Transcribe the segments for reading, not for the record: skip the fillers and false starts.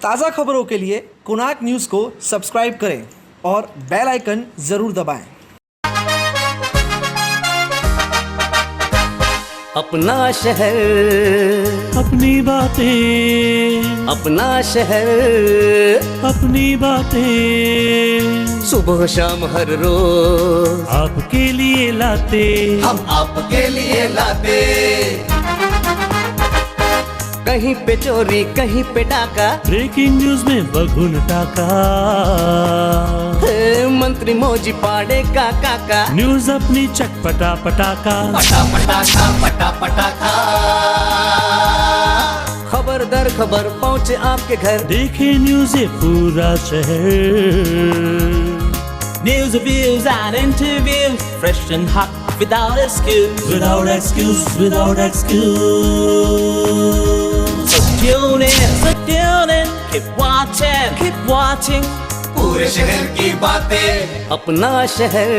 ताज़ा खबरों के लिए कोणार्क न्यूज़ को सब्सक्राइब करें और बेल आइकन ज़रूर दबाएं। अपना शहर, अपनी बातें, अपना शहर, अपनी बातें, सुबह शाम हर रोज आपके लिए लाते, हम आपके लिए लाते। कहीं पे चोरी, कहीं पे डाका, ब्रेकिंग न्यूज में बगुन टाका, मंत्री मौजी पाड़े का काका, न्यूज अपनी चटपटा पटाका, पटा पटाखा पटा पटाखा। खबर दर खबर पहुँचे आपके घर, देखे न्यूज ये पूरा शहर। News, reviews and interviews, fresh and hot, without excuse. Without excuse, without excuse. So tune in, keep watching. पूरे शहर की बातें, अपना शहर,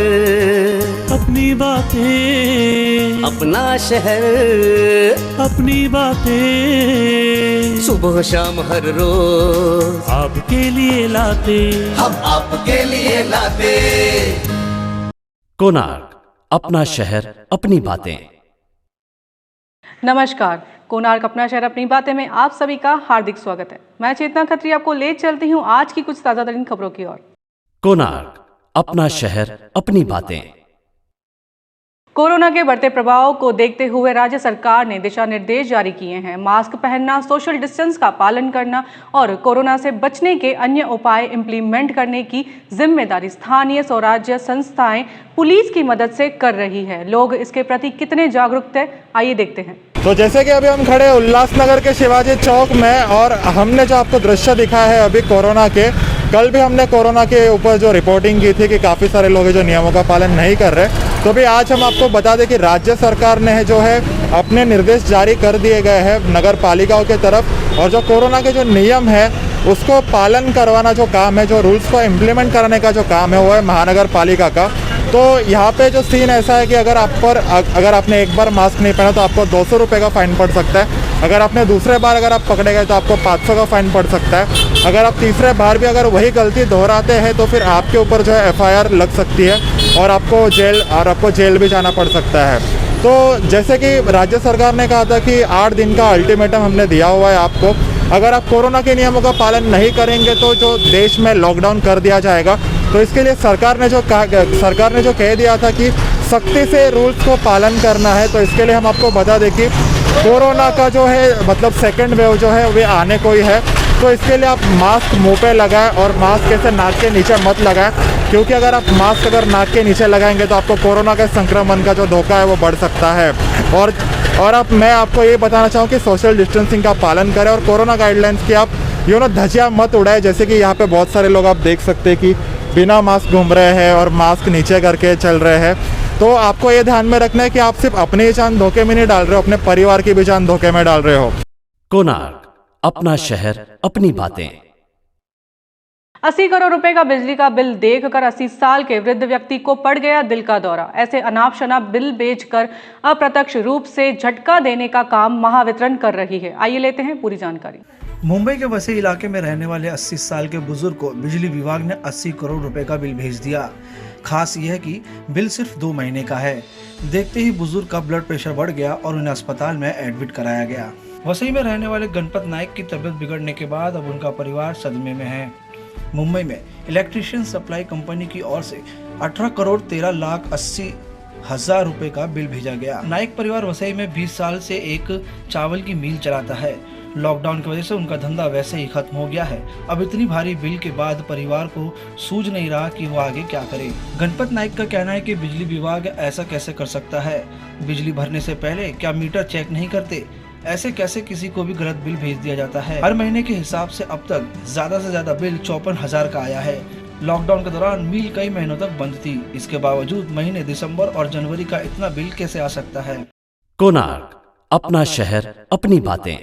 अपनी बातें, अपना शहर, अपनी बातें, सुबह शाम हर रोज आपके लिए लाते, हम आपके लिए लाते। कोणार्क, अपना शहर अपनी बातें। नमस्कार, कोणार्क अपना शहर अपनी बातें में आप सभी का हार्दिक स्वागत है। मैं चेतना खत्री आपको ले चलती हूँ आज की कुछ ताजा तरीन खबरों की ओर। कोणार्क, अपना शहर अपनी बातें। कोरोना के बढ़ते प्रभाव को देखते हुए राज्य सरकार ने दिशा निर्देश जारी किए हैं। मास्क पहनना, सोशल डिस्टेंस का पालन करना और कोरोना से बचने के अन्य उपाय इम्प्लीमेंट करने की जिम्मेदारी स्थानीय स्वराज्य संस्थाएं पुलिस की मदद से कर रही है। लोग इसके प्रति कितने जागरूक थे, आइए देखते हैं। तो जैसे कि अभी हम खड़े हैं उल्लासनगर के शिवाजी चौक में और हमने जो आपको दृश्य दिखाया है अभी कोरोना के, कल भी हमने कोरोना के ऊपर जो रिपोर्टिंग की थी कि काफ़ी सारे लोग जो नियमों का पालन नहीं कर रहे, तो भी आज हम आपको बता दें कि राज्य सरकार ने जो है अपने निर्देश जारी कर दिए गए हैं नगर पालिकाओं के तरफ, और जो कोरोना के जो नियम है उसको पालन करवाना जो काम है, जो रूल्स को इम्प्लीमेंट कराने का जो काम है वो है महानगर पालिका का। तो यहाँ पे जो सीन ऐसा है कि अगर आपने एक बार मास्क नहीं पहना तो आपको 200 रुपये का फ़ाइन पड़ सकता है। अगर आपने दूसरे बार अगर आप पकड़े गए तो आपको 500 का फ़ाइन पड़ सकता है। अगर आप तीसरे बार भी अगर वही गलती दोहराते हैं तो फिर आपके ऊपर जो है FIR लग सकती है और आपको जेल भी जाना पड़ सकता है। तो जैसे कि राज्य सरकार ने कहा था कि 8 दिन का अल्टीमेटम हमने दिया हुआ है आपको, अगर आप कोरोना के नियमों का पालन नहीं करेंगे तो जो देश में लॉकडाउन कर दिया जाएगा। तो इसके लिए सरकार ने जो कह दिया था कि सख्ती से रूल्स को पालन करना है, तो इसके लिए हम आपको बता दें कि कोरोना का जो है मतलब सेकेंड वेव जो है वे आने को ही है। तो इसके लिए आप मास्क मुंह पे लगाएं और मास्क ऐसे नाक के नीचे मत लगाएं, क्योंकि अगर आप मास्क नाक के नीचे लगाएंगे तो आपको कोरोना के संक्रमण का जो धोखा है वो बढ़ सकता है। और मैं आपको ये बताना चाहूँ कि सोशल डिस्टेंसिंग का पालन करें और कोरोना गाइडलाइंस की आप धज्जियाँ मत उड़ाएं। जैसे कि यहाँ पे बहुत सारे लोग आप देख सकते हैं कि बिना मास्क घूम रहे हैं और मास्क नीचे करके चल रहे हैं। तो आपको ये ध्यान में रखना है कि आप सिर्फ अपनी ही जान धोखे में नहीं डाल रहे हो, अपने परिवार की भी जान धोखे में डाल रहे हो। कोणार्क, अपना शहर अपनी बातें। 80 करोड़ रुपए का बिजली का बिल देखकर 80 साल के वृद्ध व्यक्ति को पड़ गया दिल का दौरा। ऐसे अनाप शनाप बिल बेचकर अप्रत्यक्ष रूप से झटका देने का काम महावितरण कर रही है। आइए लेते हैं पूरी जानकारी। मुंबई के वसी इलाके में रहने वाले 80 साल के बुजुर्ग को बिजली विभाग ने 80 करोड़ रुपए का बिल भेज दिया। खास यह है कि बिल सिर्फ 2 महीने का है। देखते ही बुजुर्ग का ब्लड प्रेशर बढ़ गया और उन्हें अस्पताल में एडमिट कराया गया। वसई में रहने वाले गणपत नायक की तबीयत बिगड़ने के बाद अब उनका परिवार सदमे में है। मुंबई में इलेक्ट्रिशियन सप्लाई कंपनी की ओर से 18 करोड़ 13 लाख 80 हजार रुपए का बिल भेजा गया। नायक परिवार वसई में 20 साल से एक चावल की मिल चलाता है। लॉकडाउन की वजह से उनका धंधा वैसे ही खत्म हो गया है। अब इतनी भारी बिल के बाद परिवार को सूझ नहीं रहा कि वो आगे क्या करे। गणपत नायक का कहना है कि बिजली विभाग ऐसा कैसे कर सकता है, बिजली भरने से पहले क्या मीटर चेक नहीं करते, ऐसे कैसे किसी को भी गलत बिल भेज दिया जाता है। हर महीने के हिसाब से अब तक ज्यादा से ज्यादा बिल 54,000 का आया है। लॉकडाउन के दौरान मिल कई महीनों तक बंद थी, इसके बावजूद महीने दिसंबर और जनवरी का इतना बिल कैसे आ सकता है। कोणार्क, अपना शहर अपनी बातें।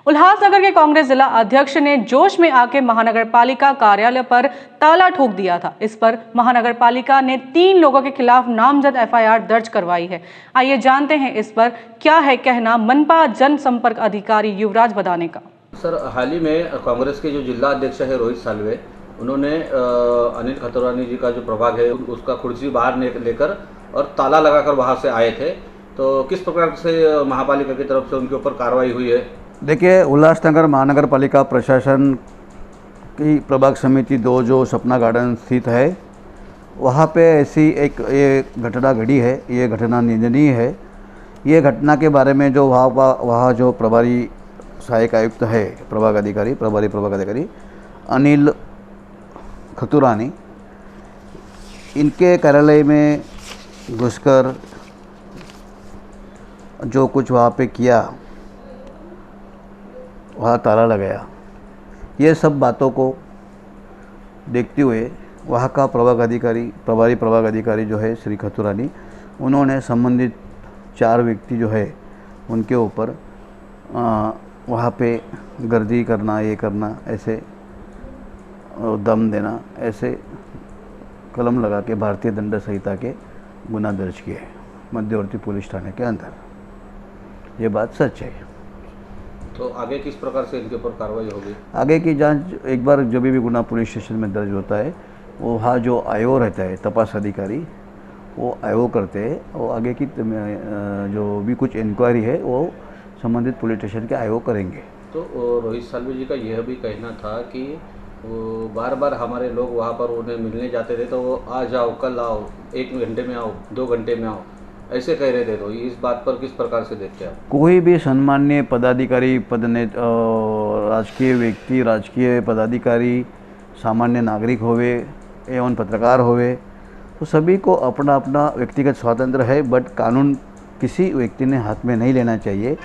उल्लासनगर के कांग्रेस जिला अध्यक्ष ने जोश में आके महानगर पालिका कार्यालय पर ताला ठोक दिया था। इस पर महानगर पालिका ने 3 लोगों के खिलाफ नामजद FIR दर्ज करवाई है। आइए जानते हैं इस पर क्या है कहना मनपा जनसंपर्क अधिकारी युवराज बदाने का। सर, हाल ही में कांग्रेस के जो जिला अध्यक्ष है रोहित साल्वे, उन्होंने अनिल खतुरानी जी का जो प्रभाग है उसका कुर्सी बाहर लेकर और ताला लगाकर वहां से आए थे। तो किस प्रकार से महापालिका की तरफ से उनके ऊपर कार्रवाई हुई है? देखिए, उल्लासनगर महानगर पालिका प्रशासन की प्रभाग समिति 2 जो सपना गार्डन स्थित है, वहाँ पे ऐसी एक ये घटना घटी है। ये घटना निंदनीय है। ये घटना के बारे में जो वहाँ जो प्रभारी सहायक आयुक्त है, प्रभारी प्रभाग अधिकारी अनिल खतुरानी, इनके कार्यालय में घुसकर जो कुछ वहाँ पे किया, वहाँ ताला लगाया, ये सब बातों को देखते हुए वहाँ का प्रभारी प्रभाग अधिकारी जो है श्री खतुरानी, उन्होंने संबंधित 4 व्यक्ति जो है उनके ऊपर वहाँ पे गर्दी करना, ये करना, ऐसे दम देना, ऐसे कलम लगा के भारतीय दंड संहिता के गुना दर्ज किए मध्यवर्ती पुलिस थाने के अंदर। ये बात सच है। तो आगे किस प्रकार से इनके ऊपर कार्रवाई होगी? आगे की जांच एक बार जब भी गुना पुलिस स्टेशन में दर्ज होता है, वो वहाँ जो आईओ रहता है, तपास अधिकारी, वो आईओ करते हैं, और आगे की जो भी कुछ इंक्वायरी है वो संबंधित पुलिस स्टेशन के आईओ करेंगे। तो रोहित साल्वे जी का यह भी कहना था कि वो बार बार हमारे लोग वहाँ पर उन्हें मिलने जाते थे, तो वो आ जाओ, कल आओ, 1 घंटे में आओ, 2 घंटे में आओ, ऐसे कह रहे थे। तो इस बात पर किस प्रकार से देखते हैं आप? कोई भी सम्मान्य पदाधिकारी, राजकीय व्यक्ति, राजकीय पदाधिकारी, सामान्य नागरिक होवे एवं पत्रकार होवे, तो सभी को अपना अपना व्यक्तिगत स्वातंत्र्य है, बट कानून किसी व्यक्ति ने हाथ में नहीं लेना चाहिए।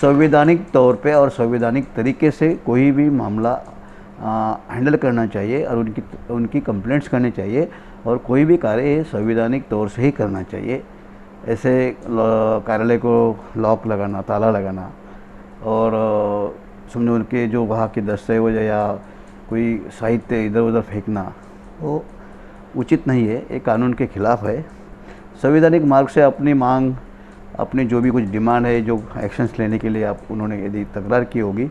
संवैधानिक तौर पे और संवैधानिक तरीके से कोई भी मामला हैंडल करना चाहिए और उनकी कंप्लेंट्स करनी चाहिए, और कोई भी कार्य संवैधानिक तौर से ही करना चाहिए। ऐसे कार्यालय को लॉक लगाना, ताला लगाना, और समझो उनके जो वहाँ के दस्तावेज या कोई साहित्य इधर उधर फेंकना, वो उचित नहीं है, ये कानून के खिलाफ है। संवैधानिक मार्ग से अपनी मांग, अपनी जो भी कुछ डिमांड है, जो एक्शंस लेने के लिए उन्होंने यदि तकरार की होगी,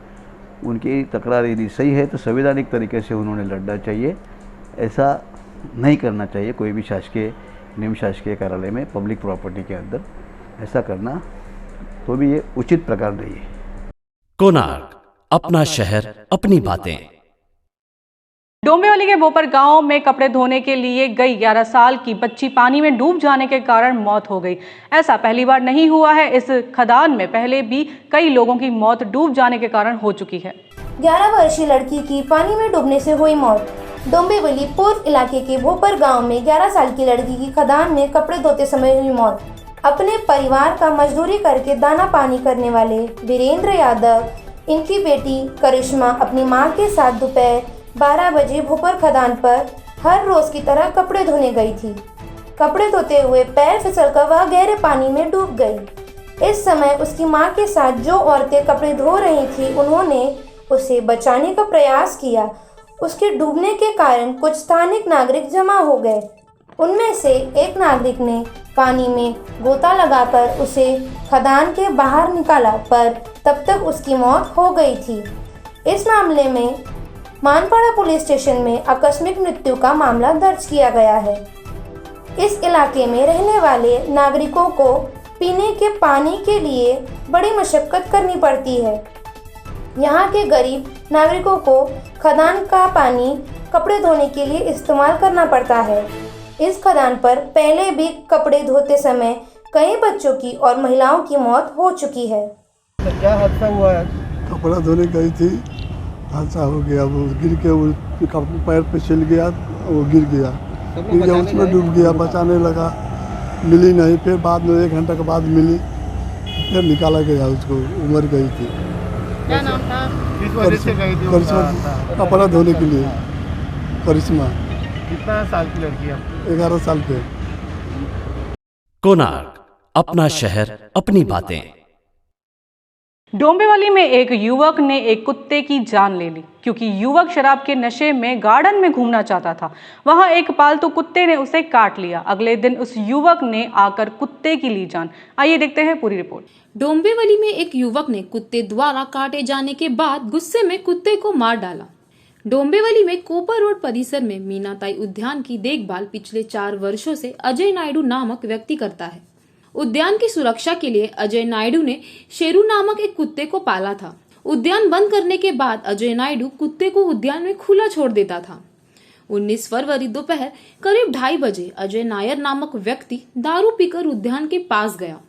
उनकी तकरार यदि सही है तो संवैधानिक तरीके से उन्होंने लड़ना चाहिए। ऐसा नहीं करना चाहिए कोई भी शासकीय, निम्न शासकीय कार्यालय में, पब्लिक प्रॉपर्टी के अंदर ऐसा करना तो भी ये उचित प्रकार नहीं है। कोणार्क, अपना शहर, अपनी बातें। डोंबिवली के बोपर गांव में कपड़े धोने के लिए गई 11 साल की बच्ची पानी में डूब जाने के कारण मौत हो गई। ऐसा पहली बार नहीं हुआ है। इस खदान में पहले भी कई लोगों की मौत डूब जाने के कारण हो चुकी है। 11 वर्षीय लड़की की पानी में डूबने से हुई मौत। डोंबिवली पूर्व इलाके के बोपर गांव में 11 साल की लड़की की खदान में कपड़े धोते समय हुई मौत। अपने परिवार का मजदूरी करके दाना पानी करने वाले वीरेंद्र यादव, इनकी बेटी करिश्मा अपनी मां के साथ दोपहर 12 बजे भोपर खदान पर हर रोज की तरह कपड़े धोने गई थी। कपड़े धोते हुए पैर फिसलकर वह गहरे पानी में डूब गई। इस समय उसकी मां के साथ जो औरतें कपड़े धो रही थी, उन्होंने उसे बचाने का प्रयास किया। उसके डूबने के कारण कुछ स्थानिक नागरिक जमा हो गए। उनमें से एक नागरिक ने पानी में गोता लगाकर उसे खदान के बाहर निकाला, पर तब तक उसकी मौत हो गई थी। इस मामले में मानपाड़ा पुलिस स्टेशन में आकस्मिक मृत्यु का मामला दर्ज किया गया है। इस इलाके में रहने वाले नागरिकों को पीने के पानी के लिए बड़ी मशक्कत करनी पड़ती है। यहाँ के गरीब नागरिकों को खदान का पानी कपड़े धोने के लिए इस्तेमाल करना पड़ता है। इस खदान पर पहले भी कपड़े धोते समय कई बच्चों की और महिलाओं की मौत हो चुकी है। तो क्या हादसा हुआ है? कपड़ा धोने गई थी, हादसा हो गया। वो गिर के वो पैर पे छिल गया, वो गिर गया, उसमें डूब गया। बचाने लगा, मिली नहीं। फिर बाद में 1 घंटा के बाद मिली, फिर निकाला गया उसको। उमर गई थी। क्या नाम था? किस वजह से गई थी? करिश्मा, कपड़ा धोने के लिए। करिश्मा कितना साल की लड़की है? 11 साल पे। कोणार्क, अपना शहर, अपनी बातें। डोंबिवली में एक युवक ने एक कुत्ते की जान ले ली क्योंकि युवक शराब के नशे में गार्डन में घूमना चाहता था। वहां एक पालतू कुत्ते ने उसे काट लिया। अगले दिन उस युवक ने आकर कुत्ते की ली जान। आइए देखते हैं पूरी रिपोर्ट। डोंबिवली में एक युवक ने कुत्ते द्वारा काटे जाने के बाद गुस्से में कुत्ते को मार डाला। डोंबिवली में कोपर रोड परिसर में मीनाताई उद्यान की देखभाल पिछले 4 वर्षों से अजय नायडू नामक व्यक्ति करता है। उद्यान की सुरक्षा के लिए अजय नायडू ने शेरू नामक एक कुत्ते को पाला था। उद्यान बंद करने के बाद अजय नायडू कुत्ते को उद्यान में खुला छोड़ देता था। 19 फरवरी दोपहर करीब 2:30 बजे अजय नायर नामक व्यक्ति दारू पीकर उद्यान के पास गया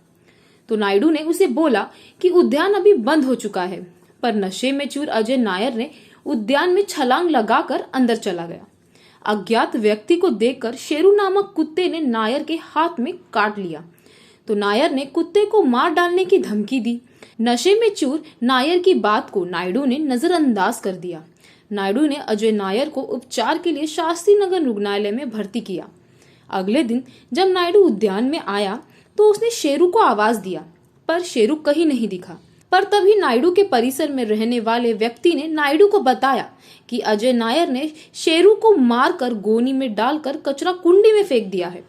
तो नायडू ने उसे बोला कि उद्यान अभी बंद हो चुका है, पर नशे में चूर अजय नायर ने उद्यान में छलांग लगाकर अंदर चला गया। अज्ञात व्यक्ति को देखकर शेरू नामक कुत्ते ने नायर के हाथ में काट लिया तो नायर ने कुत्ते को मार डालने की धमकी दी। नशे में चूर नायर की बात को नायडू ने नजरअंदाज कर दिया। नायडू ने अजय नायर को उपचार के लिए शास्त्री नगर रुग्णालय में भर्ती किया। अगले दिन जब नायडू उद्यान में आया तो उसने शेरू को आवाज दिया, पर शेरू कहीं नहीं दिखा। पर तभी नायडू के परिसर में रहने वाले व्यक्ति ने नायडू को बताया कि अजय नायर ने शेरू को मारकर गोनी में डालकर कचरा कुंडी में फेंक दिया है।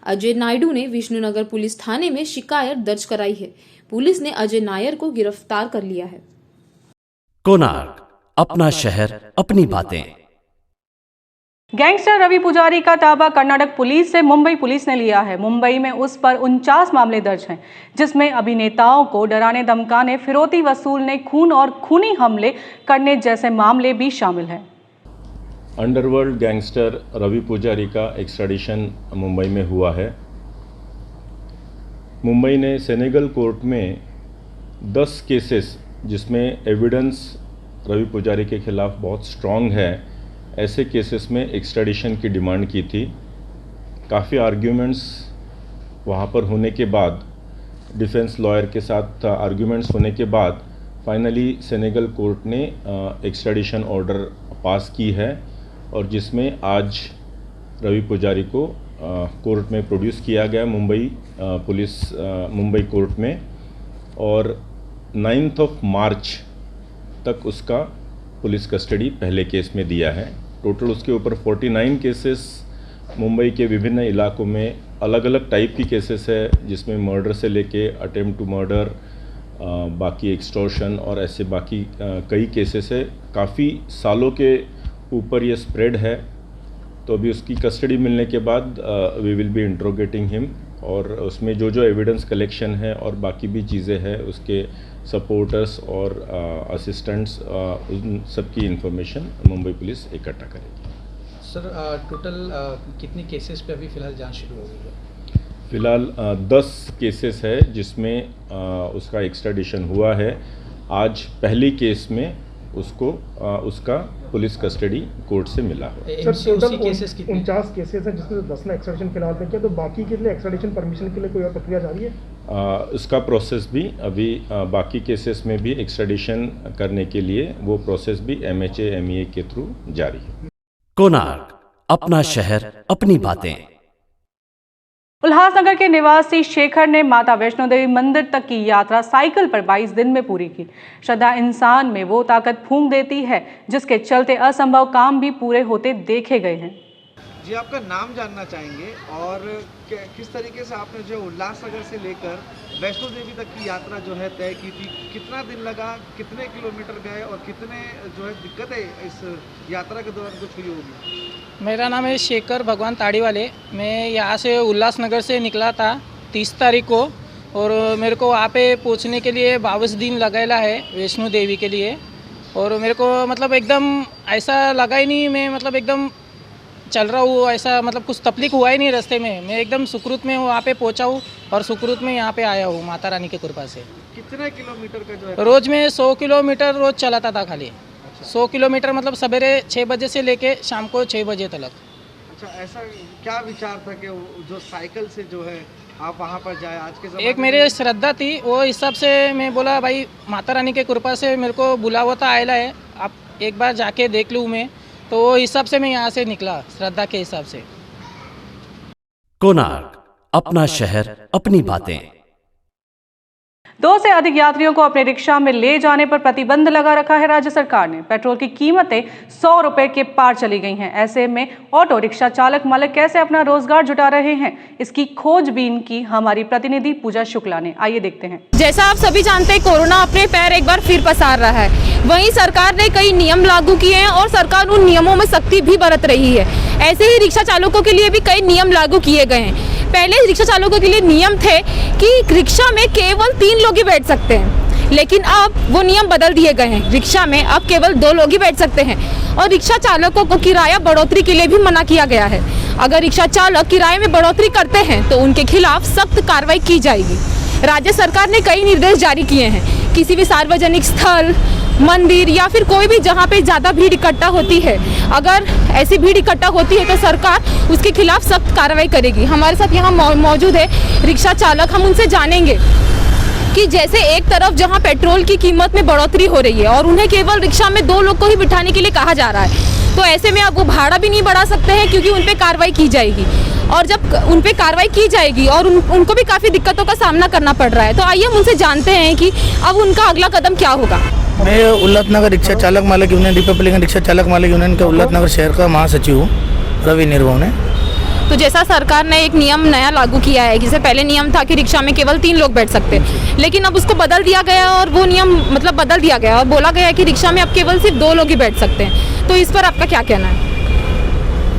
अजय नायडू ने विष्णुनगर पुलिस थाने में शिकायत दर्ज कराई है। पुलिस ने अजय नायर को गिरफ्तार कर लिया है। कोणार्क, अपना शहर, अपनी बातें। गैंगस्टर रवि पुजारी का ताबा कर्नाटक पुलिस से मुंबई पुलिस ने लिया है। मुंबई में उस पर 49 मामले दर्ज हैं, जिसमें अभिनेताओं को डराने धमकाने, फिरौती वसूलने, खून और खूनी हमले करने जैसे मामले भी शामिल हैं। अंडरवर्ल्ड गैंगस्टर रवि पुजारी का एक्स्ट्राडिशन मुंबई में हुआ है। मुंबई ने सेनेगल कोर्ट में 10 केसेस जिसमें एविडेंस रवि पुजारी के खिलाफ बहुत स्ट्रॉन्ग है, ऐसे केसेस में एक्स्ट्राडिशन की डिमांड की थी। काफ़ी आर्ग्यूमेंट्स वहाँ पर होने के बाद, डिफेंस लॉयर के साथ आर्ग्यूमेंट्स होने के बाद फाइनली सेनेगल कोर्ट ने एक्स्ट्राडिशन ऑर्डर पास की है और जिसमें आज रवि पुजारी को कोर्ट में प्रोड्यूस किया गया मुंबई कोर्ट में, और 9 मार्च तक उसका पुलिस कस्टडी पहले केस में दिया है। टोटल उसके ऊपर 49 केसेस मुंबई के विभिन्न इलाकों में अलग अलग टाइप की केसेस है, जिसमें मर्डर से लेके अटेम्प्ट टू मर्डर, बाकी एक्सटॉर्शन और ऐसे बाकी कई केसेस है। काफ़ी सालों के ऊपर ये स्प्रेड है। तो अभी उसकी कस्टडी मिलने के बाद we will be interrogating him, और उसमें जो जो एविडेंस कलेक्शन है और बाकी भी चीज़ें हैं, उसके सपोर्टर्स और असिस्टेंट्स, उन सबकी इंफॉर्मेशन मुंबई पुलिस इकट्ठा करेगी। सर, टोटल कितनी केसेस पे अभी फ़िलहाल जांच शुरू हो गई है? फ़िलहाल 10 केसेस है जिसमें उसका एक्स्ट्राडिशन हुआ है। आज पहली केस में उसको उसका पुलिस कस्टडी कोर्ट से मिला है। सर, टोटल 49 केसेस हैं जिसमें 10 ने एक्स्ट्राडिशन फिलहाल तक किया, तो बाकी के लिए एक्स्ट्राडिशन परमिशन के लिए कोई और प्रक्रिया जारी है? उसका प्रोसेस भी अभी बाकी केसेस में भी एक्स्ट्राडिशन करने के लिए वो प्रोसेस भी MHA MEA के थ्रू जारी है। कोणार्क, अपना शहर, अपनी बातें। उल्लासनगर के निवासी शेखर ने माता वैष्णो देवी मंदिर तक की यात्रा साइकिल पर 22 दिन में पूरी की। श्रद्धा इंसान में वो ताकत फूंक देती है जिसके चलते असंभव काम भी पूरे होते देखे गए हैं। जी, आपका नाम जानना चाहेंगे और किस तरीके से आपने जो उल्लासनगर से लेकर वैष्णो देवी तक की यात्रा जो है तय की थी, कितना दिन लगा, कितने किलोमीटर गए और कितने जो है दिक्कतें इस यात्रा के दौरान कुछ हुई होगी? मेरा नाम है शेखर भगवान ताड़ीवाले। मैं यहाँ से उल्लासनगर से निकला था 30 तारीख को, और मेरे को वहाँ पे पहुँचने के लिए 22 दिन लगाया है वैष्णो देवी के लिए। और मेरे को मतलब एकदम ऐसा लगा ही नहीं, मैं मतलब एकदम चल रहा हूँ, ऐसा मतलब कुछ तकलीफ हुआ ही नहीं रास्ते में। मैं एकदम सुकृत में वहाँ पे पहुँचा हूँ और सुकृत में यहाँ पे आया हूँ माता रानी की कृपा से। कितने किलोमीटर का जो है? रोज़ में 100 किलोमीटर रोज़ चलाता था खाली। 100 किलोमीटर मतलब सवेरे 6 बजे से लेके शाम को 6 बजे तक। अच्छा, ऐसा क्या विचार था कि जो साइकिल से जो है आप वहाँ पर जाए? आज के एक मेरी श्रद्धा थी, वो हिसाब से मैं बोला भाई माता रानी के कृपा से मेरे को बुला हुआ था, आयला है, आप एक बार जाके देख लूँ मैं, तो वो हिसाब से मैं यहाँ से निकला श्रद्धा के हिसाब से। कोणार्क, अपना शहर, अपनी बातें। 2 से अधिक यात्रियों को अपने रिक्शा में ले जाने पर प्रतिबंध लगा रखा है राज्य सरकार ने। पेट्रोल की कीमतें 100 रुपए के पार चली गई हैं। ऐसे में ऑटो रिक्शा चालक मालिक कैसे अपना रोजगार जुटा रहे हैं, इसकी खोजबीन की हमारी प्रतिनिधि पूजा शुक्ला ने। आइए देखते हैं। जैसा आप सभी जानते हैं, कोरोना अपने पैर एक बार फिर पसार रहा है। वहीं सरकार ने कई नियम लागू किए हैं और सरकार उन नियमों में सख्ती भी बरत रही है। ऐसे ही रिक्शा चालकों के लिए भी कई नियम लागू किए गए हैं। पहले रिक्शा चालकों के लिए नियम थे कि रिक्शा में केवल 3 लोग ही बैठ सकते हैं, लेकिन अब वो नियम बदल दिए गए हैं। रिक्शा में अब केवल 2 लोग ही बैठ सकते हैं और रिक्शा चालकों को किराया बढ़ोतरी के लिए भी मना किया गया है। अगर रिक्शा चालक किराए में बढ़ोतरी करते हैं तो उनके खिलाफ सख्त कार्रवाई की जाएगी। राज्य सरकार ने कई निर्देश जारी किए हैं। किसी भी सार्वजनिक स्थल, मंदिर या फिर कोई भी जहाँ पे ज़्यादा भीड़ इकट्ठा होती है, अगर ऐसी भीड़ इकट्ठा होती है तो सरकार उसके खिलाफ सख्त कार्रवाई करेगी। हमारे साथ यहाँ मौजूद है रिक्शा चालक। हम उनसे जानेंगे कि जैसे एक तरफ जहाँ पेट्रोल की कीमत में बढ़ोतरी हो रही है और उन्हें केवल रिक्शा में 2 लोग को ही बिठाने के लिए कहा जा रहा है, तो ऐसे में अब वो भाड़ा भी नहीं बढ़ा सकते हैं क्योंकि उन पर कार्रवाई की जाएगी। और जब उन पर कार्रवाई की जाएगी और उनको भी काफ़ी दिक्कतों का सामना करना पड़ रहा है, तो आइए हम उनसे जानते हैं कि अब उनका अगला कदम क्या होगा। मैं उल्लासनगर रिक्शा चालक मालिक यूनियन, रिपब्लिकन रिक्शा चालक मालिक यूनियन के उल्लासनगर शहर का महासचिव हूँ, रवि निर्भव ने। तो जैसा सरकार ने एक नियम नया लागू किया है, जैसे पहले नियम था कि रिक्शा में केवल 3 लोग बैठ सकते, लेकिन अब उसको बदल दिया गया और वो नियम बदल दिया गया और बोला गया कि रिक्शा में अब केवल सिर्फ 2 लोग ही बैठ सकते हैं। तो इस पर आपका क्या कहना है?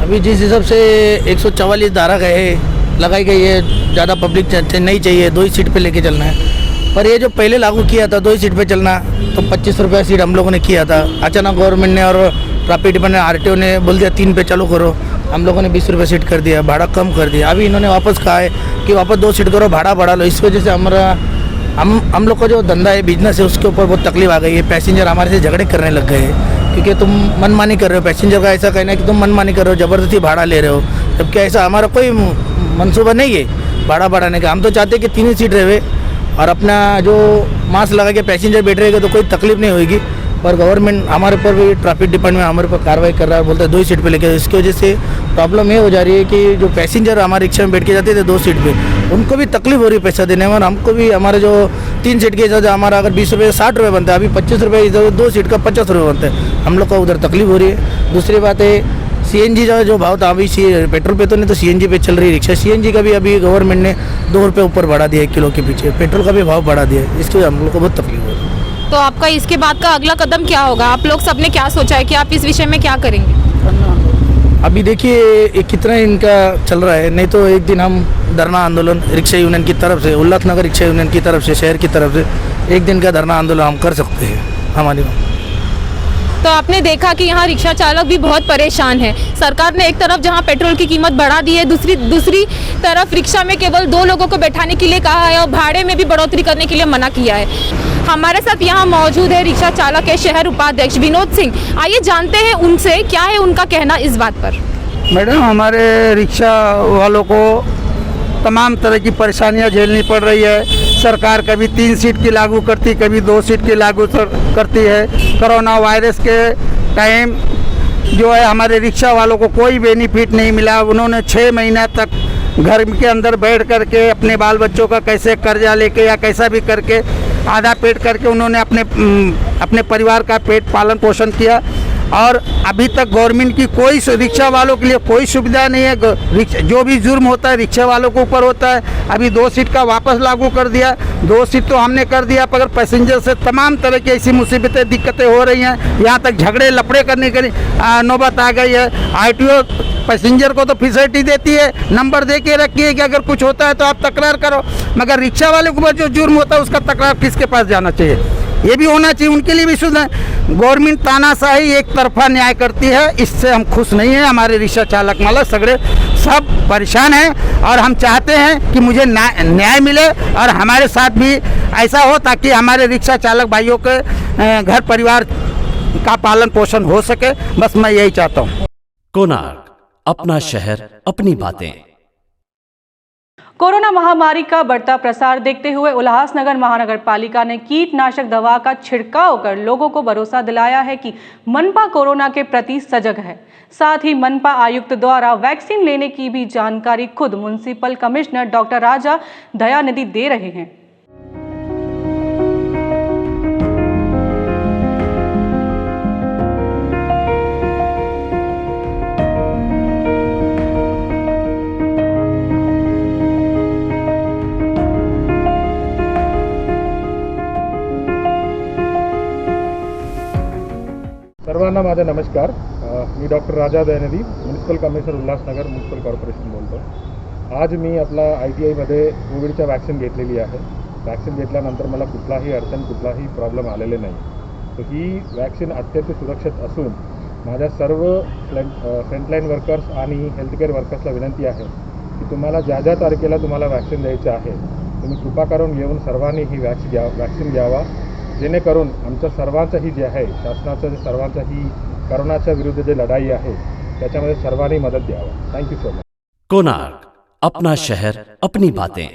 अभी जिस हिसाब से 144 धारा लगाई गई है, ज़्यादा पब्लिक नहीं चाहिए, 2 ही सीट पे लेके चलना है। पर ये जो पहले लागू किया था 2 ही सीट पे चलना, तो 25 रुपये सीट हम लोगों ने किया था। अचानक गवर्नमेंट ने और ट्रैफिक डिपार्टमेंट RTO ने बोल दिया 3 पे चालू करो। हम लोगों ने 20 रुपये सीट कर दिया, भाड़ा कम कर दिया। अभी इन्होंने वापस कहा है कि वापस 2 सीट करो, भाड़ा बढ़ा लो। इस वजह से हम लोग का जो धंधा है, बिजनेस है, उसके ऊपर बहुत तकलीफ आ गई है। पैसेंजर हमारे से झगड़े करने लग गए हैं क्योंकि तुम मनमानी कर रहे हो। पैसेंजर का ऐसा कहना है कि तुम मनमानी कर रहे हो, ज़बरदस्ती भाड़ा ले रहे हो, जबकि ऐसा हमारा कोई मंसूबा नहीं है भाड़ा बढ़ाने का। हम तो चाहते हैं कि 3 ही सीट रहे और अपना जो मास्क लगा के पैसेंजर बैठ रहेगा तो कोई तकलीफ नहीं होगी। पर गवर्नमेंट हमारे ऊपर भी, ट्रैफिक डिपार्टमेंट हमारे ऊपर कार्रवाई कर रहा है, बोलता है 2 ही सीट पे लेके। इसकी वजह से प्रॉब्लम ये हो जा रही है कि जो पैसेंजर हमारे रिक्शा में बैठ के जाते थे 2 सीट पे, उनको भी तकलीफ हो रही है पैसा देने में। और हमको भी हमारे जो 3 सीट के हिसाब से हमारा अगर 20 रुपये 60 रुपये बनता है, अभी 25 रुपये, 2 सीट का 50 रुपये बनता है। हम लोग को उधर तकलीफ हो रही है। दूसरी बात है CNG का जो भाव था, अभी पेट्रोल पे तो नहीं, तो CNG पे चल रही रिक्शा। CNG का भी अभी गवर्नमेंट ने 2 रुपये ऊपर बढ़ा दिया 1 किलो के पीछे। पेट्रोल का भी भाव बढ़ा दिया है, इसके हम लोग को बहुत तकलीफ हो रही है। तो आपका इसके बाद का अगला कदम क्या होगा? आप लोग सबने क्या सोचा है कि आप इस विषय में क्या करेंगे? अभी देखिए कितना इनका चल रहा है, नहीं तो एक दिन हम धरना आंदोलन रिक्शा यूनियन की तरफ से, उल्लासनगर रिक्शा यूनियन की तरफ से, शहर की तरफ से 1 दिन का धरना आंदोलन हम कर सकते हैं हमारी। तो आपने देखा कि यहाँ रिक्शा चालक भी बहुत परेशान है। सरकार ने एक तरफ जहाँ पेट्रोल की कीमत बढ़ा दी है, दूसरी तरफ रिक्शा में केवल 2 लोगों को बैठाने के लिए कहा है और भाड़े में भी बढ़ोतरी करने के लिए मना किया है। हमारे साथ यहाँ मौजूद है रिक्शा चालक के शहर उपाध्यक्ष विनोद सिंह। आइए जानते हैं उनसे क्या है उनका कहना इस बात पर। मैडम, हमारे रिक्शा वालों को तमाम तरह की परेशानियां झेलनी पड़ रही है। सरकार कभी 3 सीट की लागू करती, कभी 2 सीट की लागू करती है। कोरोना वायरस के टाइम जो है हमारे रिक्शा वालों को कोई बेनिफिट नहीं मिला। उन्होंने 6 महीना तक घर के अंदर बैठ करके अपने बाल बच्चों का कैसे कर्जा लेके या कैसा भी करके आधा पेट करके उन्होंने अपने परिवार का पेट पालन पोषण किया। और अभी तक गवर्नमेंट की कोई रिक्शा वालों के लिए कोई सुविधा नहीं है। जो भी जुर्म होता है रिक्शा वालों के ऊपर होता है। अभी 2 सीट का वापस लागू कर दिया। 2 सीट तो हमने कर दिया, मगर पैसेंजर से तमाम तरह की ऐसी मुसीबतें दिक्कतें हो रही हैं। यहाँ तक झगड़े लफड़े करने की नौबत आ गई है। RTO पैसेंजर को तो फैसिलिटी देती है, नंबर दे के रखी है कि अगर कुछ होता है तो आप तकरार करो, मगर रिक्शा वाले के ऊपर जो जुर्म होता है उसका तकरार किसके पास जाना चाहिए? ये भी होना चाहिए, उनके लिए भी सुविधा। गवर्नमेंट तानाशाही एक तरफा न्याय करती है, इससे हम खुश नहीं हैं। हमारे रिक्शा चालक मालक सगड़े सब परेशान हैं और हम चाहते हैं कि मुझे न्याय मिले और हमारे साथ भी ऐसा हो ताकि हमारे रिक्शा चालक भाइयों के घर परिवार का पालन पोषण हो सके। बस मैं यही चाहता हूँ। कोणार्क, अपना शहर, अपनी बातें। कोरोना महामारी का बढ़ता प्रसार देखते हुए उल्लासनगर महानगर पालिका ने कीटनाशक दवा का छिड़काव कर लोगों को भरोसा दिलाया है कि मनपा कोरोना के प्रति सजग है। साथ ही मनपा आयुक्त द्वारा वैक्सीन लेने की भी जानकारी खुद municipal commissioner doctor Raja Dayanidhi दे रहे हैं। माझा नमस्कार. मी doctor Raja Dayanidhi, municipal commissioner Ulhasnagar municipal corporation बोलतो. आज मी आपला ITIमध्ये कोविडच्या वॅक्सिन घेतलेली आहे. वॅक्सिन घेतल्यानंतर मला कुठलाही अडचण कुठलाही प्रॉब्लेम आलेले नाही. तर ही वॅक्सिन अत्यंत सुरक्षित असून माझ्या सर्व फ्रंटलाईन वर्कर्स आणि हेल्थकेअर वर्कर्सला विनंती आहे की तुम्हाला ज्या ज्या तारखेला तुम्हाला वॅक्सिन द्यायचं आहे तुम्ही कृपा करून येऊन सर्वांनी ही वॅक्सिन घ्यावा, जेणेकरून आमच्या सर्वांचाही जे आहे शासनाचं जे सर्वांचाही कोरोनाच्या विरुद्ध जे लढाई आहे त्याच्यामध्ये सर्वांनी मदत द्यावा. Thank you so much. कोणार्क, अपना शहर अपनी बातें.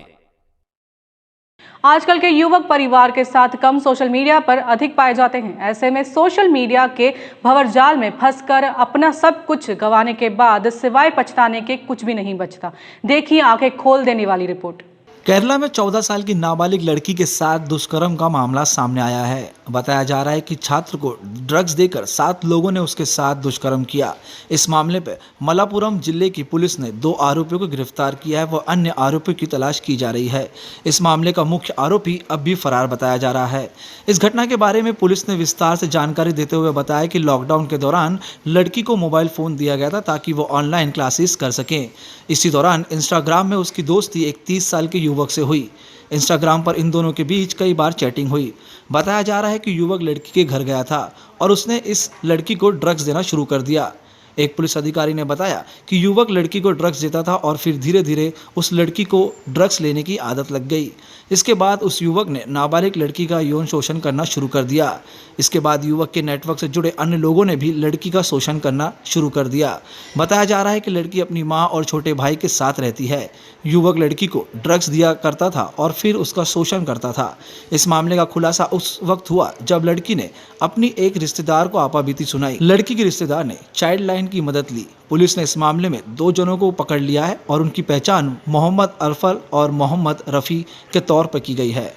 आजकल के युवक परिवार के साथ कम सोशल मीडिया पर अधिक पाए जाते हैं. ऐसे में सोशल मीडिया के भंवरजाल में फंसकर अपना सब कुछ गंवाने के बाद सिवाय पछताने के कुछ भी नहीं बचता. देखिए आंखें खोल देने वाली रिपोर्ट. केरला में 14 साल की नाबालिग लड़की के साथ दुष्कर्म का मामला सामने आया है. बताया जा रहा है कि छात्र को ड्रग्स देकर 7 लोगों ने उसके साथ दुष्कर्म किया. इस मामले पर मलापुरम जिले की पुलिस ने 2 आरोपियों को गिरफ्तार किया है. वह अन्य आरोपियों की तलाश की जा रही है. इस मामले का मुख्य आरोपी अब भी फरार बताया जा रहा है. इस घटना के बारे में पुलिस ने विस्तार से जानकारी देते हुए बताया कि लॉकडाउन के दौरान लड़की को मोबाइल फ़ोन दिया गया था ताकि वो ऑनलाइन क्लासेस कर सकें. इसी दौरान इंस्टाग्राम में उसकी दोस्ती एक 30 साल के युवक से हुई. इंस्टाग्राम पर इन दोनों के बीच कई बार चैटिंग हुई. बताया जा रहा है कि युवक लड़की के घर गया था और उसने इस लड़की को ड्रग्स देना शुरू कर दिया. एक पुलिस अधिकारी ने बताया कि युवक लड़की को ड्रग्स देता था और फिर धीरे धीरे उस लड़की को ड्रग्स लेने की आदत लग गई. इसके बाद उस युवक ने नाबालिग लड़की का यौन शोषण करना शुरू कर दिया. इसके बाद युवक के नेटवर्क से जुड़े अन्य लोगों ने भी लड़की का शोषण करना शुरू कर दिया. बताया जा रहा है कि लड़की अपनी मां और छोटे भाई के साथ रहती है. युवक लड़की को ड्रग्स दिया करता था और फिर उसका शोषण करता था. इस मामले का खुलासा उस वक्त हुआ जब लड़की ने अपनी एक रिश्तेदार को आपाबीती सुनाई. लड़की के रिश्तेदार ने चाइल्ड लाइन की मदद ली. पुलिस ने इस मामले में 2 जनों को पकड़ लिया है और उनकी पहचान मोहम्मद अरफल और मोहम्मद रफ़ी के तौर पर की गई है.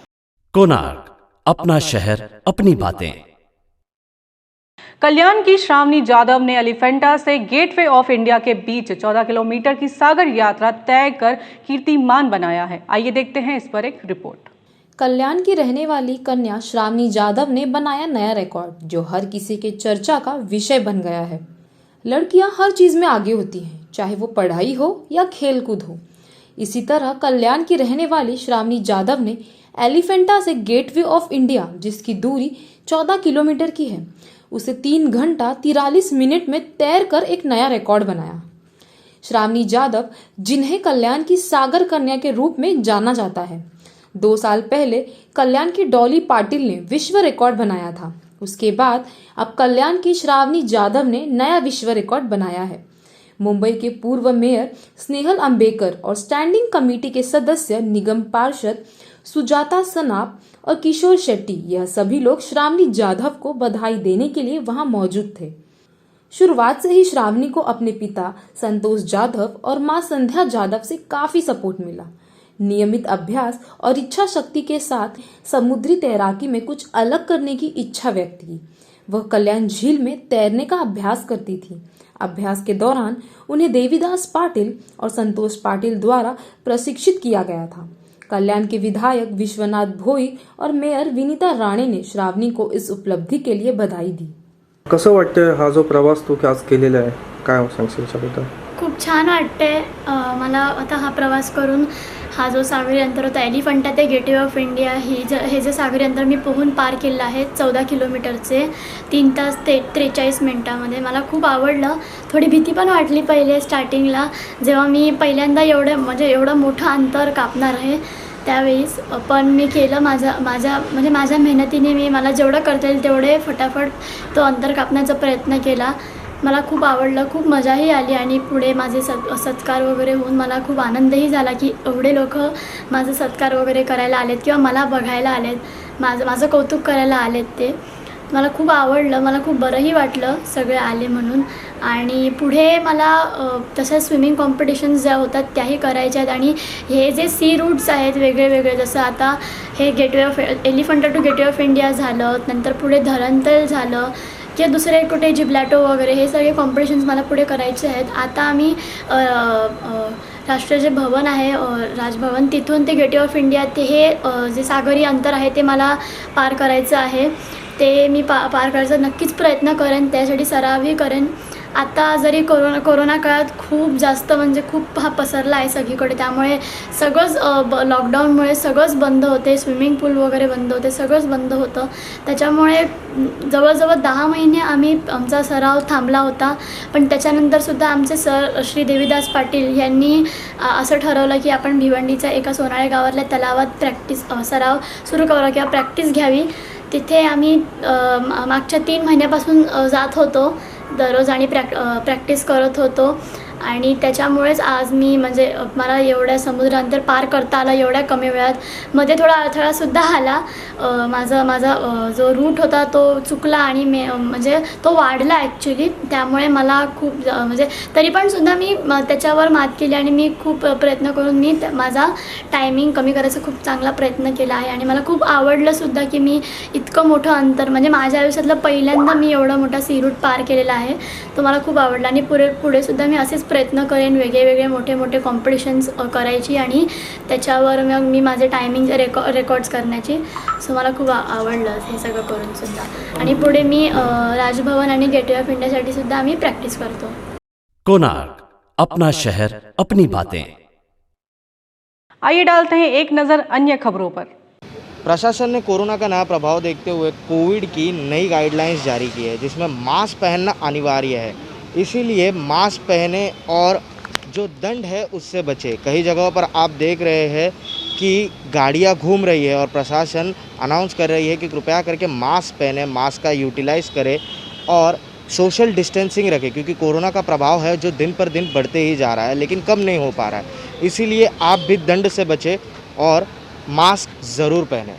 कोणार्क, अपना शहर अपनी बातें. कल्याण की श्रावणी जाधव ने एलिफेंटा से गेटवे ऑफ इंडिया के बीच 14 किलोमीटर की सागर यात्रा तय कर कीर्तिमान बनाया है. आइए देखते हैं इस पर एक रिपोर्ट. कल्याण की रहने वाली कन्या श्रावणी जाधव ने बनाया नया रिकॉर्ड जो हर किसी के चर्चा का विषय बन गया है. लड़कियां हर चीज में आगे होती हैं, चाहे वो पढ़ाई हो या खेलकूद हो. इसी तरह कल्याण की रहने वाली श्रावणी जाधव ने एलिफेंटा से गेटवे ऑफ इंडिया, जिसकी दूरी 14 किलोमीटर की है, उसे 3 घंटा 43 मिनट में तैर कर एक नया रिकॉर्ड बनाया. श्रावणी जाधव, जिन्हें कल्याण की सागर कन्या के रूप में जाना जाता है, 2 साल पहले कल्याण की डॉली पाटिल ने विश्व रिकॉर्ड बनाया था. उसके बाद अब कल्याण की श्रावणी जाधव ने नया विश्व रिकॉर्ड बनाया है. मुंबई के पूर्व मेयर स्नेहल अंबेकर और स्टैंडिंग कमेटी के सदस्य निगम पार्षद सुजाता सनाप और किशोर शेट्टी, यह सभी लोग श्रावणी जाधव को बधाई देने के लिए वहां मौजूद थे. शुरुआत से ही श्रावणी को अपने पिता संतोष जाधव और मां संध्या जाधव से काफी सपोर्ट मिला. नियमित अभ्यास और इच्छा शक्ति के साथ समुद्री तैराकी में कुछ अलग करने की इच्छा व्यक्त की. वह कल्याण झील में तैरने का अभ्यास करती थी. अभ्यास के दौरान उन्हें देवीदास पाटिल और संतोष पाटिल द्वारा प्रशिक्षित किया गया था. कल्याण के विधायक विश्वनाथ भोई और मेयर विनीता राणे ने श्रावणी को इस उपलब्धि के लिए बधाई दी. कसं वाटतं हा जो प्रवास तू आज केलेला आहे, काय सांगशील त्याबद्दल? खूप छान वाटतंय मला आता हा प्रवास करून. हा जो सागरी अंतर होता एलिफंटा ते गेटवे ऑफ इंडिया हे जे सागरी अंतर मी पोहून पार केलं आहे 14 किलोमीटरचे 3 तास 43 मिनटामध्ये. मला खूप आवडलं. थोडी भीती पण वाटली पहिले स्टार्टिंगला, जेव्हा मी पहिल्यांदा एवढं मोठं अंतर कापणार आहे त्यावेळेस, पण मी केलं. माझ्या मेहनतीने मला जेवढं करता येईल तेवढे फटाफट तो अंतर कापण्याचा प्रयत्न केला. मला खूप आवडलं, खूप मजाही आली आणि पुढे माझे सत्कार वगैरे होऊन मला खूप आनंदही झाला की एवढे लोक माझं सत्कार वगैरे करायला आलेत किंवा मला बघायला आलेत, माझं कौतुक करायला आलेत. ते मला खूप आवडलं. मला खूप बरंही वाटलं सगळे आले म्हणून. आणि पुढे मला तसं स्विमिंग कॉम्पिटिशन्स ज्या होतात त्याही करायच्या आहेत. आणि हे जे सी रूट्स आहेत वेगळे वेगळे, जसं आता हे gateway of Elephanta to gateway of India झालं, नंतर पुढे धरणतल झालं किंवा दुसरे कुठे जिब्लॅटो वगैरे, हे सगळे कॉम्पिटिशन्स मला पुढे करायचे आहेत. आता आम्ही राष्ट्रीय जे भवन आहे राजभवन, तिथून ते गेटवे ऑफ इंडिया ते हे जे सागरी अंतर आहे ते मला पार करायचं आहे. ते मी पार करायचा नक्कीच प्रयत्न करेन, त्यासाठी सरावही करेन. आता जरी कोरोना काळात खूप जास्त म्हणजे खूप हा पसरला आहे सगळीकडे, त्यामुळे सगळंच लॉकडाऊनमुळे सगळंच बंद होते, स्विमिंग पूल वगैरे बंद होते, सगळंच बंद होतं. त्याच्यामुळे जवळजवळ 10 महिने आमचा सराव थांबला होता. पण त्याच्यानंतरसुद्धा आमचे सर श्री देवीदास पाटील यांनी असं ठरवलं की आपण भिवंडीच्या एका सोनाळे गावातल्या तलावात सराव सुरू करावा किंवा प्रॅक्टिस घ्यावी. तिथे आम्ही मागच्या 3 महिन्यापासून जात होतो दररोज आणि प्रॅक्टिस करत होतो. आणि त्याच्यामुळेच आज मी म्हणजे मला एवढ्या समुद्र अंतर पार करता आलं एवढ्या कमी वेळात. मध्ये थोडा अडथळासुद्धा आला. माझा जो रूट होता तो चुकला आणि म्हणजे तो वाढला ॲक्च्युली. त्यामुळे मला खूप म्हणजे तरी पण सुद्धा मी त्याच्यावर मात केली आणि मी खूप प्रयत्न करून मी माझा टायमिंग कमी करायचा खूप चांगला प्रयत्न केला आहे. आणि मला खूप आवडलंसुद्धा की मी इतकं मोठं अंतर म्हणजे माझ्या आयुष्यातलं पहिल्यांदा मी एवढा मोठा सी रूट पार केलेला आहे. तो मला खूप आवडला आणि पुढेसुद्धा मी असेच प्रयत्न करेन वेगळे मोठे कॉम्पिटिशन्स करायची आणि त्याच्यावर मग मी माझे टायमिंग रेकॉर्ड्स करण्याची. सो मला खूप आवडलं हे सगळं करून सुद्धा. आणि पुढे मी राजभवन आणि गेटवे ऑफ इंडियासाठी सुद्धा आम्ही प्रॅक्टिस करतो. कोणार्क, अपना शहर, अपनी बातें. आइए डालते हैं एक नज़र अन्य खबरों पर. प्रशासन ने कोरोना का नया प्रभाव देखते हुए कोविड की नई गाइडलाइंस जारी की है, जिसमें मास्क पहनना अनिवार्य है. इसीलिए मास्क पहने और जो दंड है उससे बचे. कई जगहों पर आप देख रहे हैं कि गाड़ियां घूम रही है और प्रशासन अनाउंस कर रही है कि कृपया करके मास्क पहने, मास्क का यूटिलाइज़ करें और सोशल डिस्टेंसिंग रखें, क्योंकि कोरोना का प्रभाव है जो दिन पर दिन बढ़ते ही जा रहा है लेकिन कम नहीं हो पा रहा है. इसीलिए आप भी दंड से बचें और मास्क ज़रूर पहनें.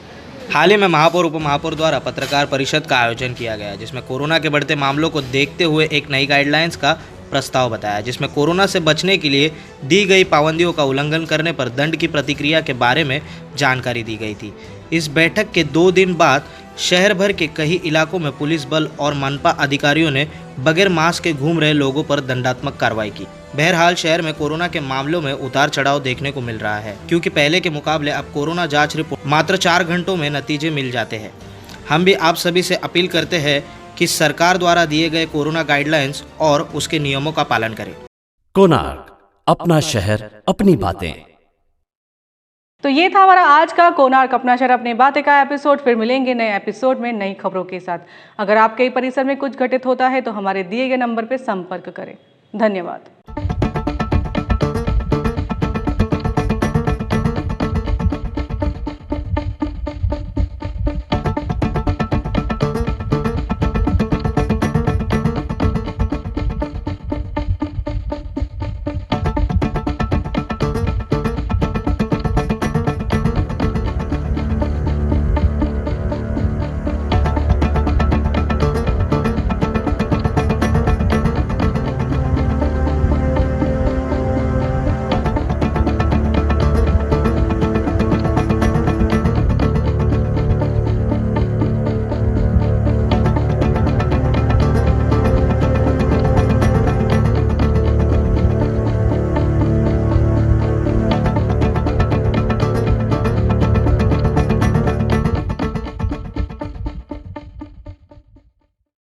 हाल ही में महापौर उप महापौर द्वारा पत्रकार परिषद का आयोजन किया गया, जिसमें कोरोना के बढ़ते मामलों को देखते हुए एक नई गाइडलाइंस का प्रस्ताव बताया, जिसमें कोरोना से बचने के लिए दी गई पाबंदियों का उल्लंघन करने पर दंड की प्रतिक्रिया के बारे में जानकारी दी गई थी. इस बैठक के 2 दिन बाद शहर भर के कई इलाकों में पुलिस बल और मनपा अधिकारियों ने बगैर मास्क के घूम रहे लोगों पर दंडात्मक कार्रवाई की. बहरहाल शहर में कोरोना के मामलों में उतार चढ़ाव देखने को मिल रहा है, क्योंकि पहले के मुकाबले अब कोरोना जांच रिपोर्ट मात्र 4 घंटों में नतीजे मिल जाते हैं. हम भी आप सभी से अपील करते हैं कि सरकार द्वारा दिए गए कोरोना गाइडलाइंस और उसके नियमों का पालन करें. कोणार्क, अपना शहर, अपनी बातें. तो ये था हमारा आज का कोणार्क अपना शहर अपनी बातें का एपिसोड. फिर मिलेंगे नए एपिसोड में नई खबरों के साथ. अगर आपके परिसर में कुछ घटित होता है तो हमारे दिए गए नंबर पर संपर्क करें. धन्यवाद.